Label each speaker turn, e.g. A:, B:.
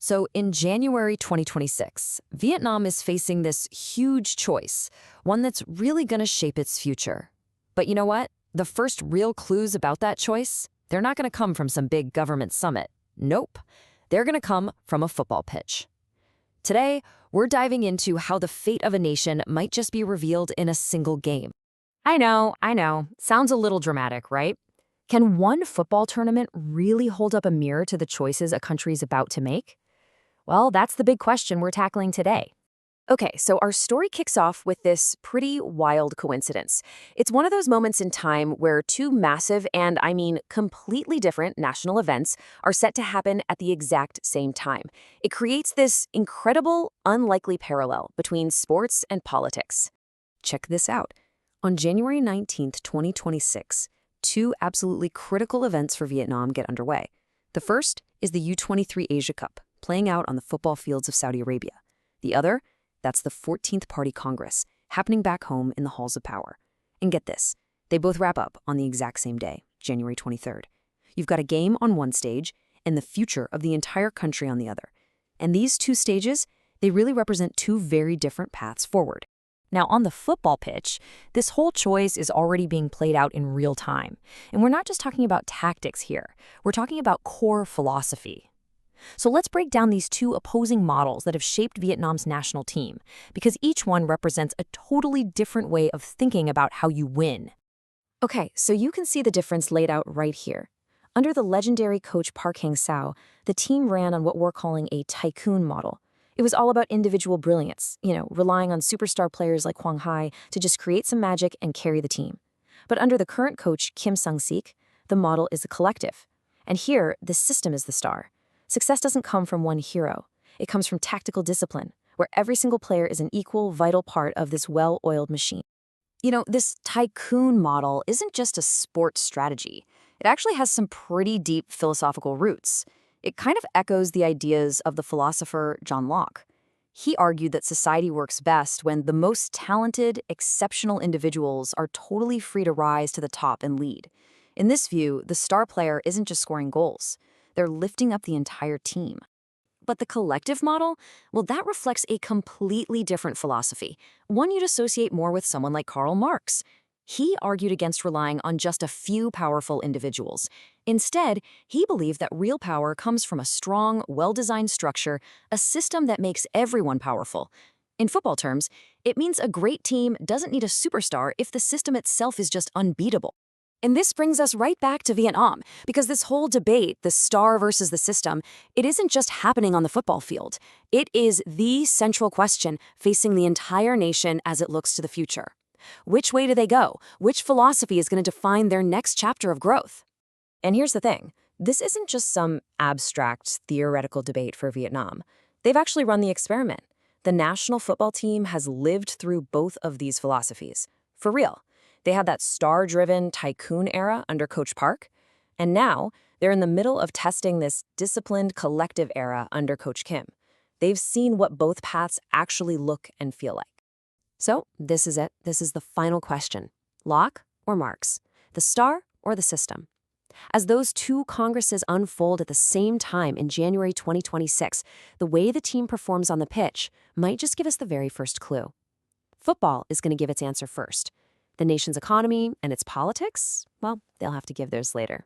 A: So in January 2026, Vietnam is facing this huge choice, one that's really going to shape its future. But you know what? The first real clues about that choice, they're not going to come from some big government summit. Nope. They're going to come from a football pitch. Today, we're diving into how the fate of a nation might just be revealed in a single game. I know. Sounds a little dramatic, right? Can one football tournament really hold up a mirror to the choices a country's about to make? Well, that's the big question we're tackling today. Okay, so our story kicks off with this pretty wild coincidence. It's one of those moments in time where two massive and, I mean, completely different national events are set to happen at the exact same time. It creates this incredible, unlikely parallel between sports and politics. Check this out. On January 19th, 2026, two absolutely critical events for Vietnam get underway. The first is the U-23 Asia Cup, playing out on the football fields of Saudi Arabia. The other, that's the 14th Party Congress, happening back home in the halls of power. And get this, they both wrap up on the exact same day, January 23rd. You've got a game on one stage and the future of the entire country on the other. And these two stages, they really represent two very different paths forward. Now, on the football pitch, this whole choice is already being played out in real time. And we're not just talking about tactics here. We're talking about core philosophy. So let's break down these two opposing models that have shaped Vietnam's national team, because each one represents a totally different way of thinking about how you win. Okay, so you can see the difference laid out right here. Under the legendary coach Park Hang-seo, the team ran on what we're calling a tycoon model. It was all about individual brilliance, relying on superstar players like Quang Hai to just create some magic and carry the team. But under the current coach Kim Sung-sik, the model is a collective. And here, the system is the star. Success doesn't come from one hero. It comes from tactical discipline, where every single player is an equal, vital part of this well-oiled machine. This tycoon model isn't just a sports strategy. It actually has some pretty deep philosophical roots. It kind of echoes the ideas of the philosopher John Locke. He argued that society works best when the most talented, exceptional individuals are totally free to rise to the top and lead. In this view, the star player isn't just scoring goals. They're lifting up the entire team. But the collective model, well, that reflects a completely different philosophy, one you'd associate more with someone like Karl Marx. He argued against relying on just a few powerful individuals. Instead, he believed that real power comes from a strong, well-designed structure, a system that makes everyone powerful. In football terms, it means a great team doesn't need a superstar if the system itself is just unbeatable. And this brings us right back to Vietnam, because this whole debate, the star versus the system, it isn't just happening on the football field. It is the central question facing the entire nation as it looks to the future. Which way do they go? Which philosophy is going to define their next chapter of growth? And here's the thing. This isn't just some abstract, theoretical debate for Vietnam. They've actually run the experiment. The national football team has lived through both of these philosophies. For real. They had that star-driven tycoon era under Coach Park, and now they're in the middle of testing this disciplined collective era under Coach Kim. They've seen what both paths actually look and feel like. So this is it. This is the final question. Locke or Marx? The star or the system? As those two congresses unfold at the same time in January 2026, the way the team performs on the pitch might just give us the very first clue. Football is going to give its answer first. The nation's economy and its politics, well, they'll have to give theirs later.